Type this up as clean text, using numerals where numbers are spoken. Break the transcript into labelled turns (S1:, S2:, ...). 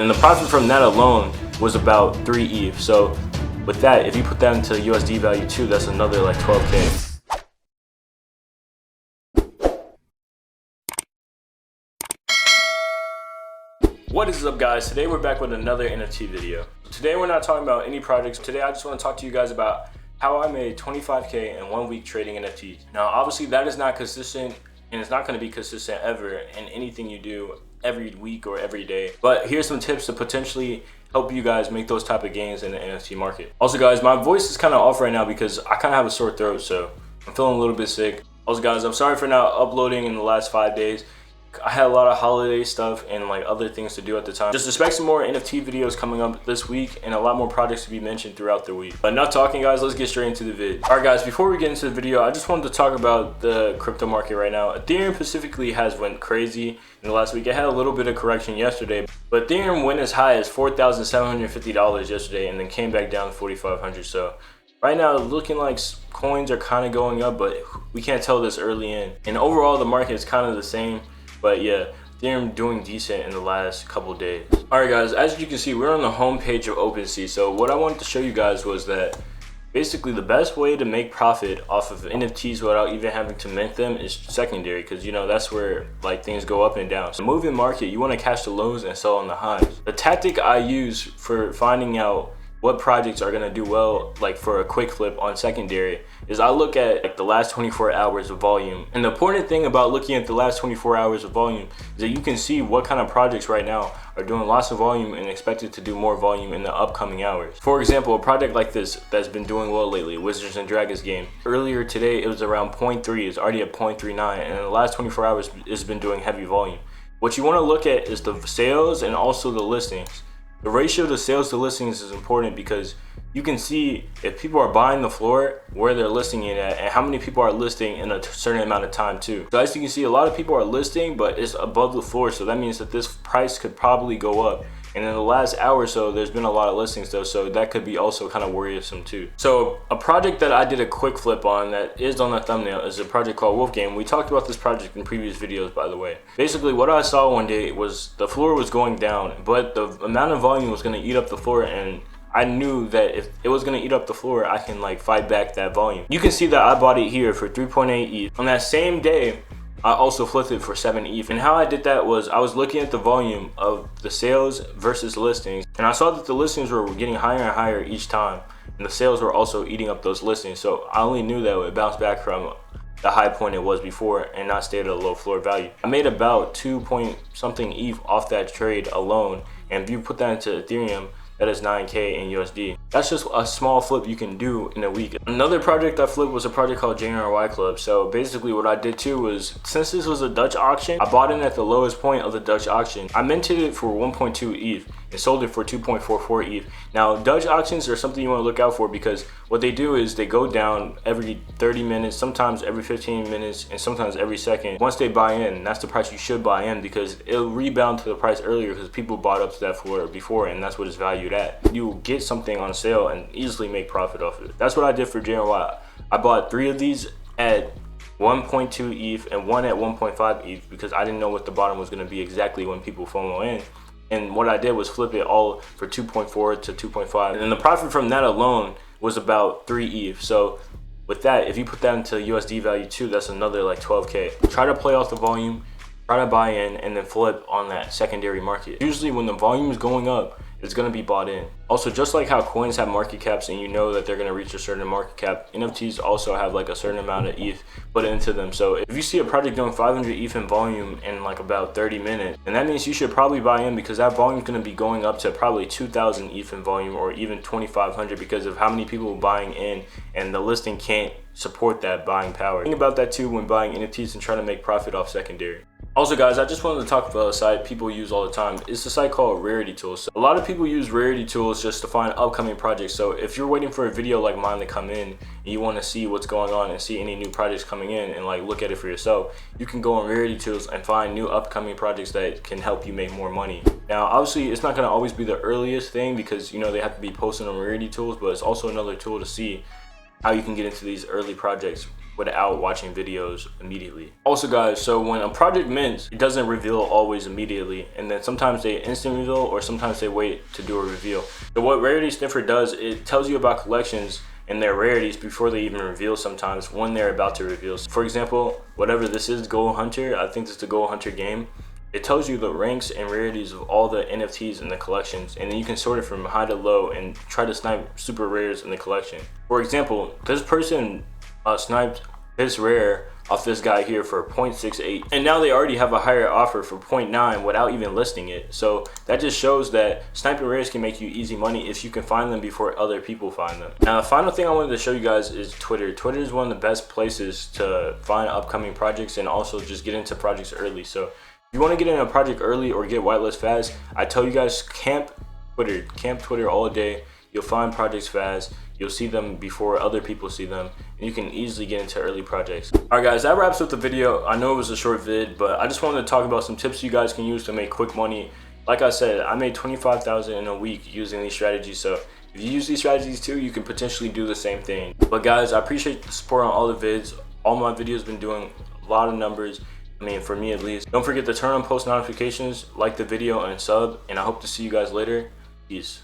S1: And the profit from that alone was about 3 ETH. So with that, if you put that into USD value too, that's another like 12K. What is up, guys? Today we're back with another NFT video. Today we're not talking about any projects. Today I just want to talk to you guys about how I made 25K in 1 week trading NFTs. Now obviously that is not consistent, and it's not going to be consistent ever in anything you do every week or every day. But here's some tips to potentially help you guys make those type of gains in the NFT market. Also guys, my voice is kind of off right now because I kind of have a sore throat, so I'm feeling a little bit sick. Also guys, I'm sorry for not uploading in the last 5 days. I had a lot of holiday stuff and like other things to do at the time. Just expect some more NFT videos coming up this week and a lot more projects to be mentioned throughout the week. But enough talking, guys, let's get straight into the vid. Alright guys, before we get into the video, I just wanted to talk about the crypto market right now. Ethereum specifically has went crazy in the last week. It had a little bit of correction yesterday, but Ethereum went as high as $4,750 yesterday and then came back down to $4,500. So right now, looking like coins are kind of going up, but we can't tell this early in. And overall, the market is kind of the same. But yeah, Ethereum doing decent in the last couple days. Alright guys, as you can see, we're on the home page of OpenSea. So what I wanted to show you guys was that basically the best way to make profit off of NFTs without even having to mint them is secondary, because you know that's where like things go up and down. So moving market, you want to catch the lows and sell on the highs. The tactic I use for finding out what projects are going to do well, like for a quick flip on secondary, is I look at like the last 24 hours of volume. And the important thing about looking at the last 24 hours of volume is that you can see what kind of projects right now are doing lots of volume and expected to do more volume in the upcoming hours. For example, a project like this that's been doing well lately, Wizards and Dragons game. Earlier today, it was around 0.3, it's already at 0.39, and in the last 24 hours, it's been doing heavy volume. What you want to look at is the sales and also the listings. The ratio to sales to listings is important because you can see if people are buying the floor, where they're listing it at, and how many people are listing in a certain amount of time too. So as you can see, a lot of people are listing, but it's above the floor. So that means that this price could probably go up. And in the last hour or so, there's been a lot of listings though, so that could be also kind of worrisome too. So a project that I did a quick flip on that is on the thumbnail is a project called Wolf Game. We talked about this project in previous videos, by the way. Basically, what I saw one day was the floor was going down, but the amount of volume was going to eat up the floor, and I knew that if it was going to eat up the floor, I can like fight back that volume. You can see that I bought it here for 3.8 ETH. On that same day, I also flipped it for 7 ETH. And how I did that was I was looking at the volume of the sales versus listings, and I saw that the listings were getting higher and higher each time, and the sales were also eating up those listings. So I only knew that it would bounce back from the high point it was before and not stay at a low floor value. I made about 2 point something ETH off that trade alone, and if you put that into Ethereum, that is 9K in USD. That's just a small flip you can do in a week. Another project I flipped was a project called JNRY Club. So basically what I did too was, since this was a Dutch auction, I bought in at the lowest point of the Dutch auction. I minted it for 1.2 ETH and sold it for 2.44 ETH. Now Dutch auctions are something you want to look out for because what they do is they go down every 30 minutes, sometimes every 15 minutes, and sometimes every second. Once they buy in, that's the price you should buy in because it'll rebound to the price earlier because people bought up to that floor before, and that's what it's valued at. You will get something on sale and easily make profit off of it. That's what I did for JNY. I bought 3 of these at 1.2 ETH and 1 at 1.5 ETH because I didn't know what the bottom was going to be exactly when people FOMO in. And what I did was flip it all for 2.4 to 2.5. And the profit from that alone was about 3 ETH. So with that, if you put that into USD value too, that's another like 12K. Try to play off the volume, try to buy in, and then flip on that secondary market. Usually when the volume is going up, it's going to be bought in. Also, just like how coins have market caps and you know that they're going to reach a certain market cap, NFTs also have like a certain amount of ETH put into them. So if you see a project doing 500 ETH in volume in like about 30 minutes, then that means you should probably buy in because that volume is going to be going up to probably 2,000 ETH in volume or even 2,500 because of how many people are buying in, and the listing can't support that buying power. Think about that too when buying NFTs and trying to make profit off secondary. Also guys, I just wanted to talk about a site people use all the time. It's a site called Rarity Tools. So a lot of people use Rarity Tools just to find upcoming projects. So if you're waiting for a video like mine to come in and you want to see what's going on and see any new projects coming in and like look at it for yourself, you can go on Rarity Tools and find new upcoming projects that can help you make more money. Now obviously it's not going to always be the earliest thing because you know they have to be posted on Rarity Tools, but it's also another tool to see how you can get into these early projects without watching videos immediately. Also guys, so when a project mints, it doesn't reveal always immediately, and then sometimes they instant reveal or sometimes they wait to do a reveal. So what Rarity Sniffer does, it tells you about collections and their rarities before they even reveal sometimes when they're about to reveal. For example, whatever this is, Gold Hunter, I think this is the Gold Hunter game. It tells you the ranks and rarities of all the NFTs in the collections, and then you can sort it from high to low and try to snipe super rares in the collection. For example, this person sniped this rare off this guy here for 0.68, and now they already have a higher offer for 0.9 without even listing it. So that just shows that sniping rares can make you easy money if you can find them before other people find them. Now the final thing I wanted to show you guys is Twitter. Twitter is one of the best places to find upcoming projects and also just get into projects early. So if you want to get in a project early or get whitelist fast, I tell you guys, camp Twitter all day. You'll find projects fast. You'll see them before other people see them, and you can easily get into early projects. Alright guys, that wraps up the video. I know it was a short vid, but I just wanted to talk about some tips you guys can use to make quick money. Like I said, I made $25,000 in a week using these strategies, so if you use these strategies too, you can potentially do the same thing. But guys, I appreciate the support on all the vids. All my videos been doing a lot of numbers. I mean, for me at least. Don't forget to turn on post notifications, like the video, and sub, and I hope to see you guys later. Peace.